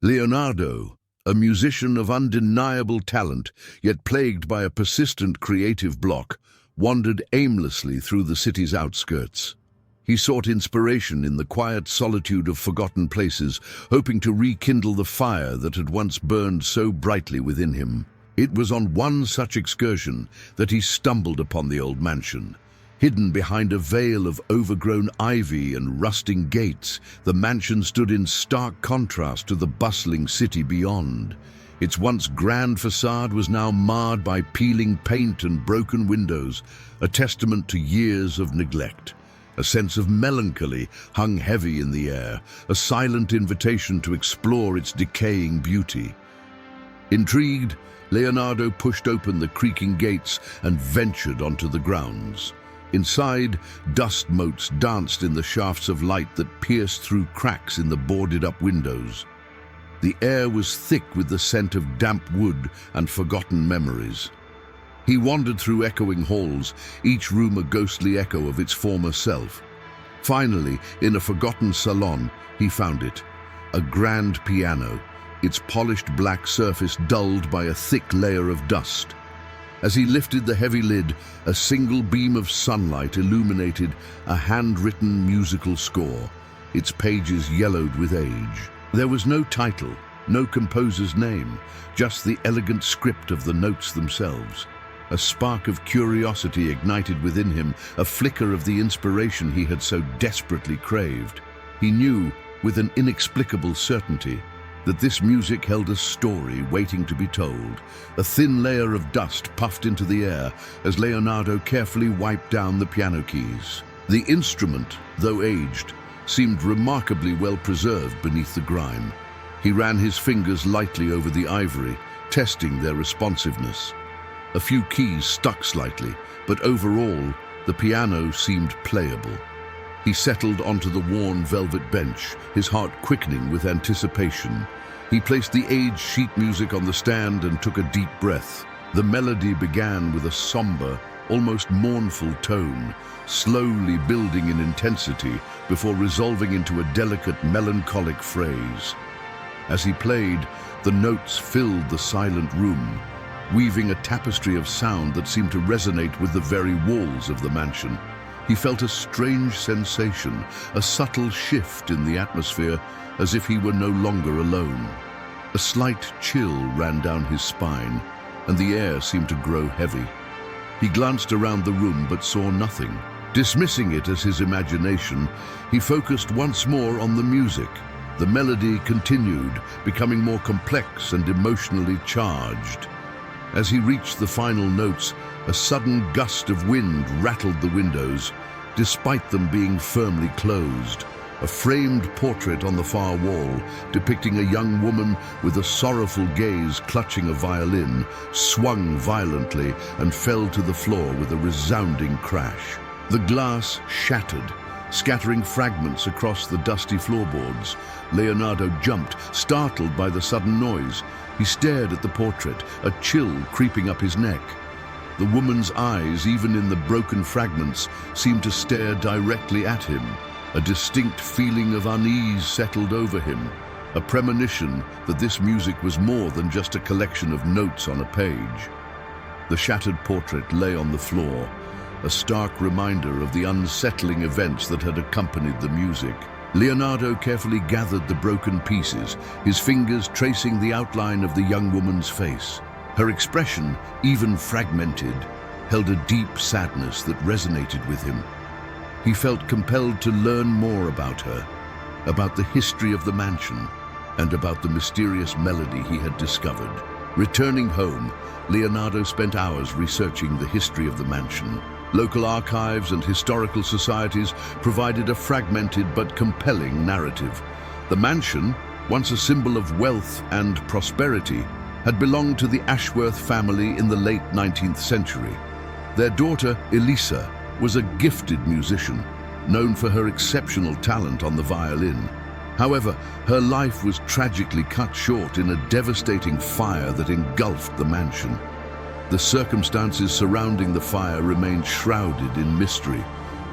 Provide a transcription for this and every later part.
Leonardo, a musician of undeniable talent, yet plagued by a persistent creative block, wandered aimlessly through the city's outskirts. He sought inspiration in the quiet solitude of forgotten places, hoping to rekindle the fire that had once burned so brightly within him. It was on one such excursion that he stumbled upon the old mansion. Hidden behind a veil of overgrown ivy and rusting gates, the mansion stood in stark contrast to the bustling city beyond. Its once grand facade was now marred by peeling paint and broken windows, a testament to years of neglect. A sense of melancholy hung heavy in the air, a silent invitation to explore its decaying beauty. Intrigued, Leonardo pushed open the creaking gates and ventured onto the grounds. Inside, dust motes danced in the shafts of light that pierced through cracks in the boarded-up windows. The air was thick with the scent of damp wood and forgotten memories. He wandered through echoing halls, each room a ghostly echo of its former self. Finally, in a forgotten salon, he found it, a grand piano, its polished black surface dulled by a thick layer of dust. As he lifted the heavy lid, a single beam of sunlight illuminated a handwritten musical score, its pages yellowed with age. There was no title, no composer's name, just the elegant script of the notes themselves. A spark of curiosity ignited within him, a flicker of the inspiration he had so desperately craved. He knew, with an inexplicable certainty, that this music held a story waiting to be told. A thin layer of dust puffed into the air as Leonardo carefully wiped down the piano keys. The instrument, though aged, seemed remarkably well preserved beneath the grime. He ran his fingers lightly over the ivory, testing their responsiveness. A few keys stuck slightly, but overall, the piano seemed playable. He settled onto the worn velvet bench, his heart quickening with anticipation. He placed the aged sheet music on the stand and took a deep breath. The melody began with a somber, almost mournful tone, slowly building in intensity before resolving into a delicate, melancholic phrase. As he played, the notes filled the silent room, weaving a tapestry of sound that seemed to resonate with the very walls of the mansion. He felt a strange sensation, a subtle shift in the atmosphere, as if he were no longer alone. A slight chill ran down his spine, and the air seemed to grow heavy. He glanced around the room but saw nothing. Dismissing it as his imagination, he focused once more on the music. The melody continued, becoming more complex and emotionally charged. As he reached the final notes, a sudden gust of wind rattled the windows, despite them being firmly closed. A framed portrait on the far wall, depicting a young woman with a sorrowful gaze clutching a violin, swung violently and fell to the floor with a resounding crash. The glass shattered, scattering fragments across the dusty floorboards. Leonardo jumped, startled by the sudden noise. He stared at the portrait, a chill creeping up his neck. The woman's eyes, even in the broken fragments, seemed to stare directly at him. A distinct feeling of unease settled over him, a premonition that this music was more than just a collection of notes on a page. The shattered portrait lay on the floor, a stark reminder of the unsettling events that had accompanied the music. Leonardo carefully gathered the broken pieces, his fingers tracing the outline of the young woman's face. Her expression, even fragmented, held a deep sadness that resonated with him. He felt compelled to learn more about her, about the history of the mansion, and about the mysterious melody he had discovered. Returning home, Leonardo spent hours researching the history of the mansion. Local archives and historical societies provided a fragmented but compelling narrative. The mansion, once a symbol of wealth and prosperity, had belonged to the Ashworth family in the late 19th century. Their daughter, Elisa, was a gifted musician, known for her exceptional talent on the violin. However, her life was tragically cut short in a devastating fire that engulfed the mansion. The circumstances surrounding the fire remained shrouded in mystery,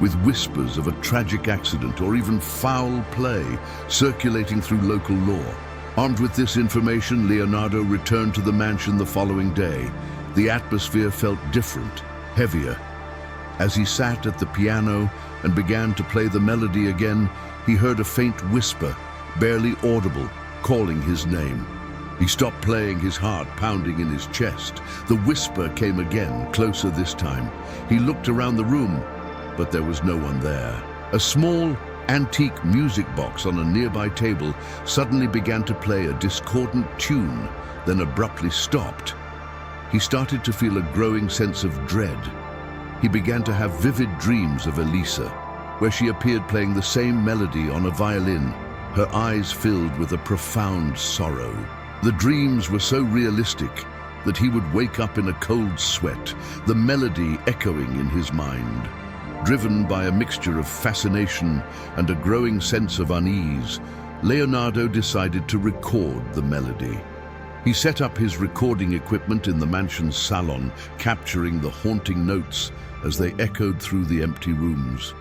with whispers of a tragic accident or even foul play circulating through local lore. Armed with this information, Leonardo returned to the mansion the following day. The atmosphere felt different, heavier. As he sat at the piano and began to play the melody again, he heard a faint whisper, barely audible, calling his name. He stopped playing, his heart pounding in his chest. The whisper came again, closer this time. He looked around the room, but there was no one there. A small, antique music box on a nearby table suddenly began to play a discordant tune, then abruptly stopped. He started to feel a growing sense of dread. He began to have vivid dreams of Elisa, where she appeared playing the same melody on a violin, her eyes filled with a profound sorrow. The dreams were so realistic that he would wake up in a cold sweat, the melody echoing in his mind. Driven by a mixture of fascination and a growing sense of unease, Leonardo decided to record the melody. He set up his recording equipment in the mansion's salon, capturing the haunting notes as they echoed through the empty rooms.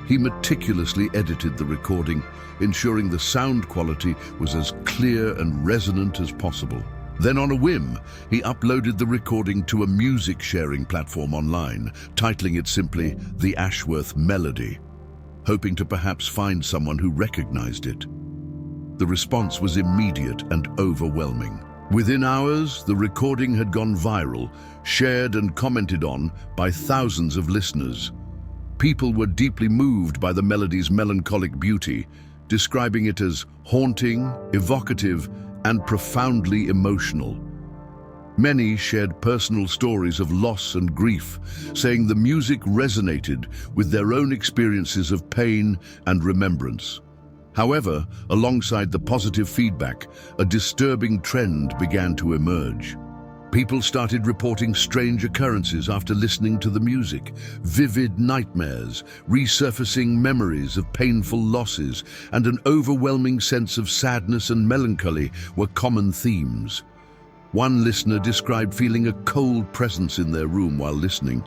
He meticulously edited the recording, ensuring the sound quality was as clear and resonant as possible. Then on a whim, he uploaded the recording to a music-sharing platform online, titling it simply The Ashworth Melody, hoping to perhaps find someone who recognized it. The response was immediate and overwhelming. Within hours, the recording had gone viral, shared and commented on by thousands of listeners. People were deeply moved by the melody's melancholic beauty, describing it as haunting, evocative, and profoundly emotional. Many shared personal stories of loss and grief, saying the music resonated with their own experiences of pain and remembrance. However, alongside the positive feedback, a disturbing trend began to emerge. People started reporting strange occurrences after listening to the music. Vivid nightmares, resurfacing memories of painful losses, and an overwhelming sense of sadness and melancholy were common themes. One listener described feeling a cold presence in their room while listening,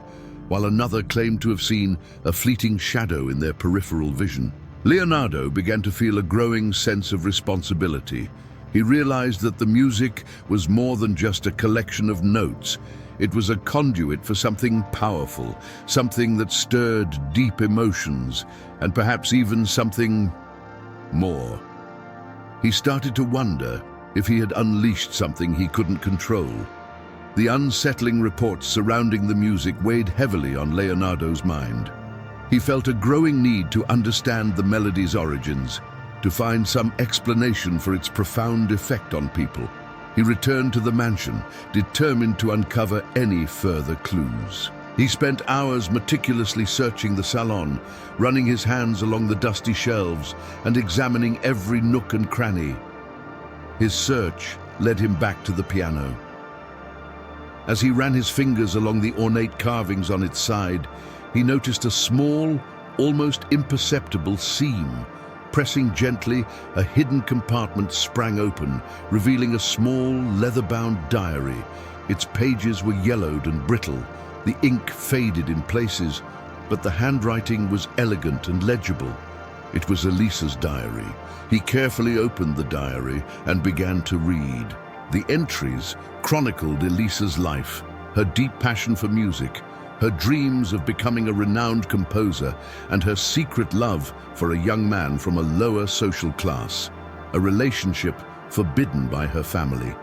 while another claimed to have seen a fleeting shadow in their peripheral vision. Leonardo began to feel a growing sense of responsibility. He realized that the music was more than just a collection of notes. It was a conduit for something powerful, something that stirred deep emotions, and perhaps even something more. He started to wonder if he had unleashed something he couldn't control. The unsettling reports surrounding the music weighed heavily on Leonardo's mind. He felt a growing need to understand the melody's origins, to find some explanation for its profound effect on people. He returned to the mansion, determined to uncover any further clues. He spent hours meticulously searching the salon, running his hands along the dusty shelves and examining every nook and cranny. His search led him back to the piano. As he ran his fingers along the ornate carvings on its side, he noticed a small, almost imperceptible seam. Pressing gently, a hidden compartment sprang open, revealing a small, leather-bound diary. Its pages were yellowed and brittle, the ink faded in places, but the handwriting was elegant and legible. It was Elisa's diary. He carefully opened the diary and began to read. The entries chronicled Elisa's life, her deep passion for music, her dreams of becoming a renowned composer, and her secret love for a young man from a lower social class, a relationship forbidden by her family.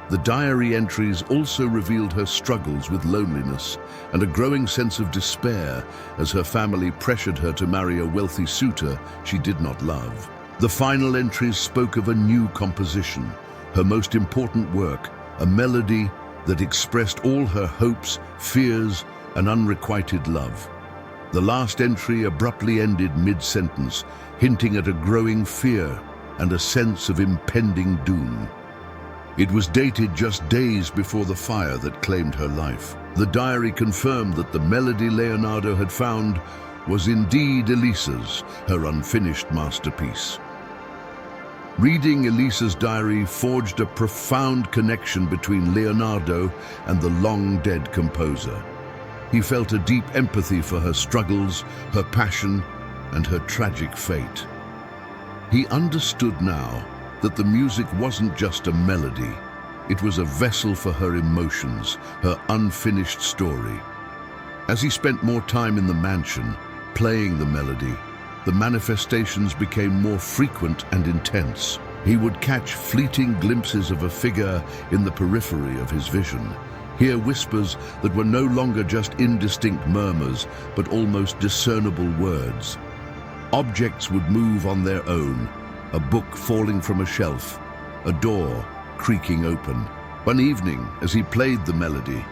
The diary entries also revealed her struggles with loneliness and a growing sense of despair as her family pressured her to marry a wealthy suitor she did not love. The final entries spoke of a new composition, her most important work, a melody that expressed all her hopes, fears, and unrequited love. The last entry abruptly ended mid-sentence, hinting at a growing fear and a sense of impending doom. It was dated just days before the fire that claimed her life. The diary confirmed that the melody Leonardo had found was indeed Elisa's, her unfinished masterpiece. Reading Elisa's diary forged a profound connection between Leonardo and the long-dead composer. He felt a deep empathy for her struggles, her passion, and her tragic fate. He understood now that the music wasn't just a melody. It was a vessel for her emotions, her unfinished story. As he spent more time in the mansion, playing the melody, the manifestations became more frequent and intense. He would catch fleeting glimpses of a figure in the periphery of his vision, hear whispers that were no longer just indistinct murmurs, but almost discernible words. Objects would move on their own, a book falling from a shelf, a door creaking open. One evening, as he played the melody,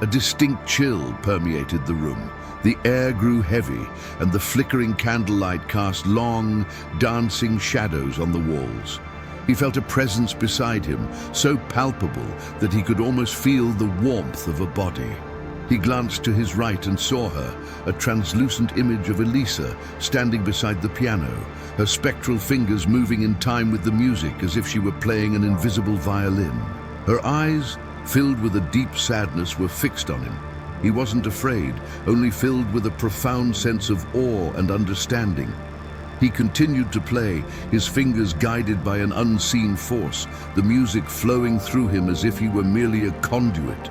a distinct chill permeated the room. The air grew heavy, and the flickering candlelight cast long, dancing shadows on the walls. He felt a presence beside him, so palpable that he could almost feel the warmth of a body. He glanced to his right and saw her, a translucent image of Elisa standing beside the piano, her spectral fingers moving in time with the music as if she were playing an invisible violin. Her eyes, filled with a deep sadness, were fixed on him. He wasn't afraid, only filled with a profound sense of awe and understanding. He continued to play, his fingers guided by an unseen force, the music flowing through him as if he were merely a conduit.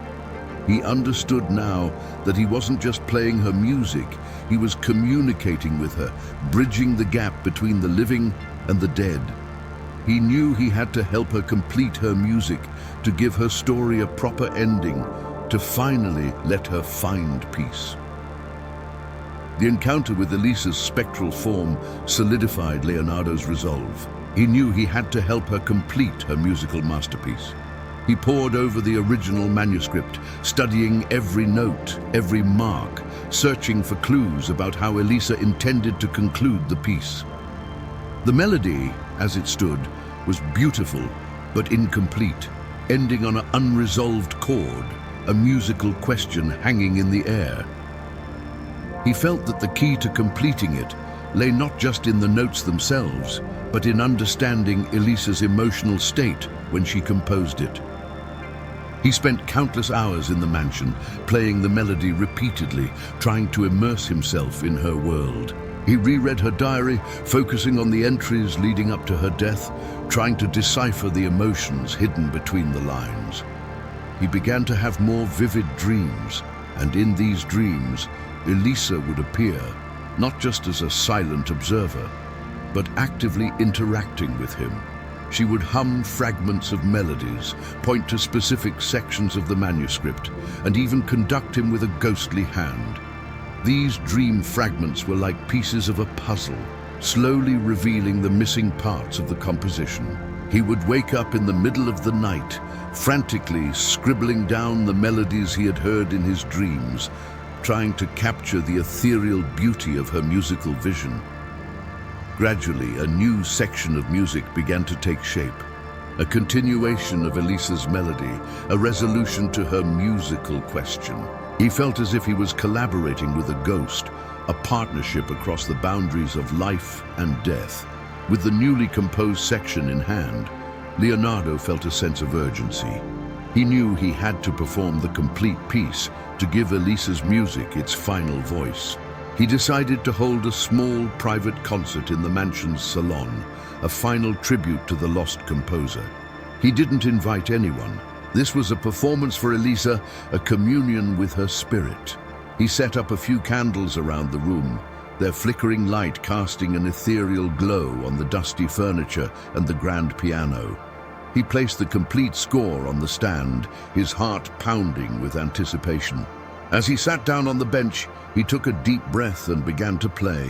He understood now that he wasn't just playing her music, he was communicating with her, bridging the gap between the living and the dead. He knew he had to help her complete her music, to give her story a proper ending, to finally let her find peace. The encounter with Elisa's spectral form solidified Leonardo's resolve. He knew he had to help her complete her musical masterpiece. He pored over the original manuscript, studying every note, every mark, searching for clues about how Elisa intended to conclude the piece. The melody, as it stood, was beautiful but incomplete, ending on an unresolved chord, a musical question hanging in the air. He felt that the key to completing it lay not just in the notes themselves, but in understanding Elisa's emotional state when she composed it. He spent countless hours in the mansion, playing the melody repeatedly, trying to immerse himself in her world. He reread her diary, focusing on the entries leading up to her death, trying to decipher the emotions hidden between the lines. He began to have more vivid dreams, and in these dreams, Elisa would appear, not just as a silent observer, but actively interacting with him. She would hum fragments of melodies, point to specific sections of the manuscript, and even conduct him with a ghostly hand. These dream fragments were like pieces of a puzzle, slowly revealing the missing parts of the composition. He would wake up in the middle of the night, frantically scribbling down the melodies he had heard in his dreams, trying to capture the ethereal beauty of her musical vision. Gradually, a new section of music began to take shape, a continuation of Elisa's melody, a resolution to her musical question. He felt as if he was collaborating with a ghost, a partnership across the boundaries of life and death. With the newly composed section in hand, Leonardo felt a sense of urgency. He knew he had to perform the complete piece to give Elisa's music its final voice. He decided to hold a small private concert in the mansion's salon, a final tribute to the lost composer. He didn't invite anyone. This was a performance for Elisa, a communion with her spirit. He set up a few candles around the room, their flickering light casting an ethereal glow on the dusty furniture and the grand piano. He placed the complete score on the stand, his heart pounding with anticipation. As he sat down on the bench, he took a deep breath and began to play.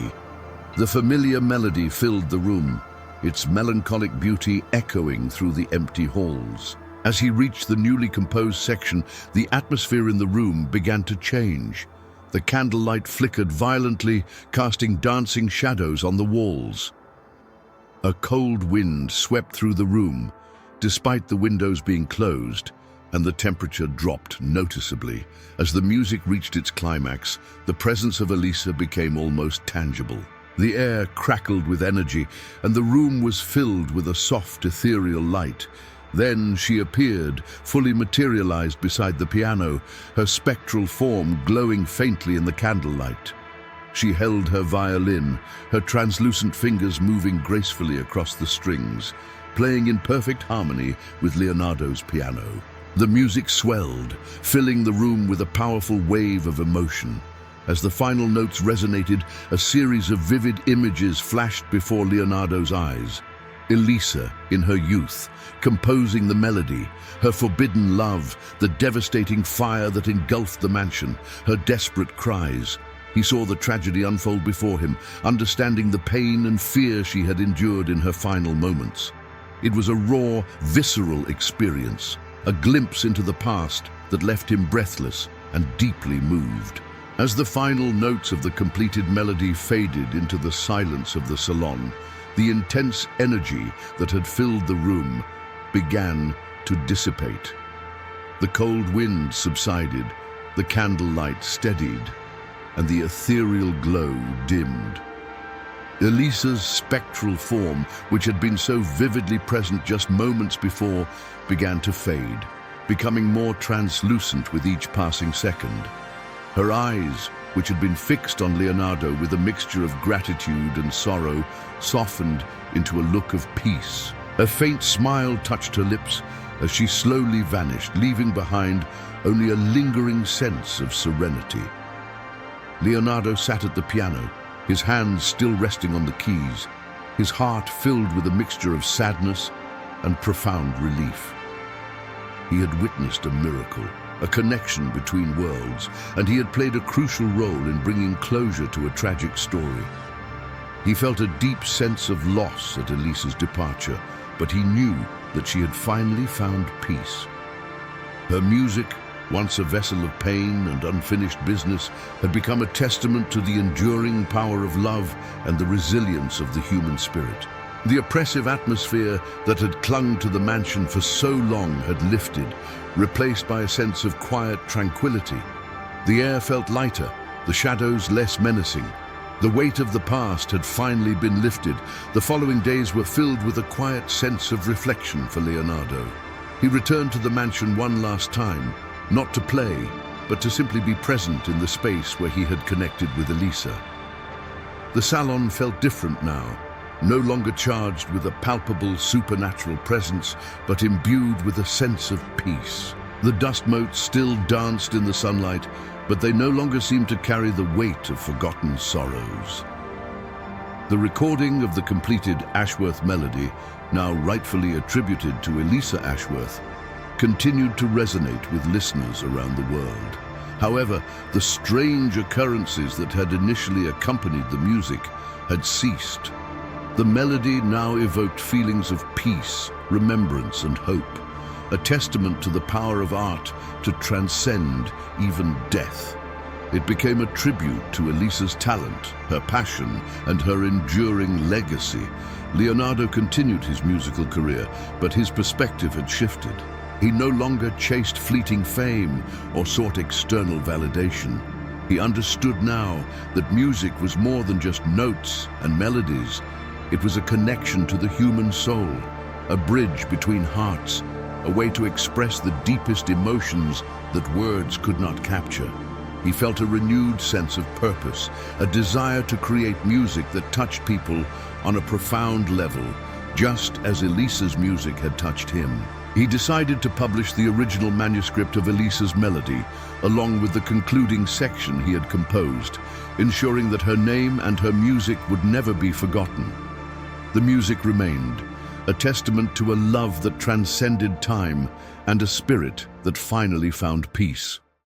The familiar melody filled the room, its melancholic beauty echoing through the empty halls. As he reached the newly composed section, the atmosphere in the room began to change. The candlelight flickered violently, casting dancing shadows on the walls. A cold wind swept through the room, despite the windows being closed, and the temperature dropped noticeably. As the music reached its climax, the presence of Elisa became almost tangible. The air crackled with energy, and the room was filled with a soft, ethereal light. Then she appeared, fully materialized beside the piano, her spectral form glowing faintly in the candlelight. She held her violin, her translucent fingers moving gracefully across the strings. playing in perfect harmony with Leonardo's piano. The music swelled, filling the room with a powerful wave of emotion. As the final notes resonated, a series of vivid images flashed before Leonardo's eyes. Elisa, in her youth, composing the melody, her forbidden love, the devastating fire that engulfed the mansion, her desperate cries. He saw the tragedy unfold before him, understanding the pain and fear she had endured in her final moments. It was a raw, visceral experience, a glimpse into the past that left him breathless and deeply moved. As the final notes of the completed melody faded into the silence of the salon, the intense energy that had filled the room began to dissipate. The cold wind subsided, the candlelight steadied, and the ethereal glow dimmed. Elisa's spectral form, which had been so vividly present just moments before, began to fade, becoming more translucent with each passing second. Her eyes, which had been fixed on Leonardo with a mixture of gratitude and sorrow, softened into a look of peace. A faint smile touched her lips as she slowly vanished, leaving behind only a lingering sense of serenity. Leonardo sat at the piano, his hands still resting on the keys, his heart filled with a mixture of sadness and profound relief. He had witnessed a miracle, a connection between worlds, and he had played a crucial role in bringing closure to a tragic story. He felt a deep sense of loss at Elisa's departure, but he knew that she had finally found peace. Her music, once a vessel of pain and unfinished business, had become a testament to the enduring power of love and the resilience of the human spirit. The oppressive atmosphere that had clung to the mansion for so long had lifted, replaced by a sense of quiet tranquility. The air felt lighter, the shadows less menacing. The weight of the past had finally been lifted. The following days were filled with a quiet sense of reflection for Leonardo. He returned to the mansion one last time, not to play, but to simply be present in the space where he had connected with Elisa. The salon felt different now, no longer charged with a palpable supernatural presence, but imbued with a sense of peace. The dust motes still danced in the sunlight, but they no longer seemed to carry the weight of forgotten sorrows. The recording of the completed Ashworth melody, now rightfully attributed to Elisa Ashworth, continued to resonate with listeners around the world. However, the strange occurrences that had initially accompanied the music had ceased. The melody now evoked feelings of peace, remembrance, and hope, a testament to the power of art to transcend even death. It became a tribute to Elisa's talent, her passion, and her enduring legacy. Leonardo continued his musical career, but his perspective had shifted. He no longer chased fleeting fame or sought external validation. He understood now that music was more than just notes and melodies. It was a connection to the human soul, a bridge between hearts, a way to express the deepest emotions that words could not capture. He felt a renewed sense of purpose, a desire to create music that touched people on a profound level, just as Elisa's music had touched him. He decided to publish the original manuscript of Elisa's melody, along with the concluding section he had composed, ensuring that her name and her music would never be forgotten. The music remained, a testament to a love that transcended time and a spirit that finally found peace.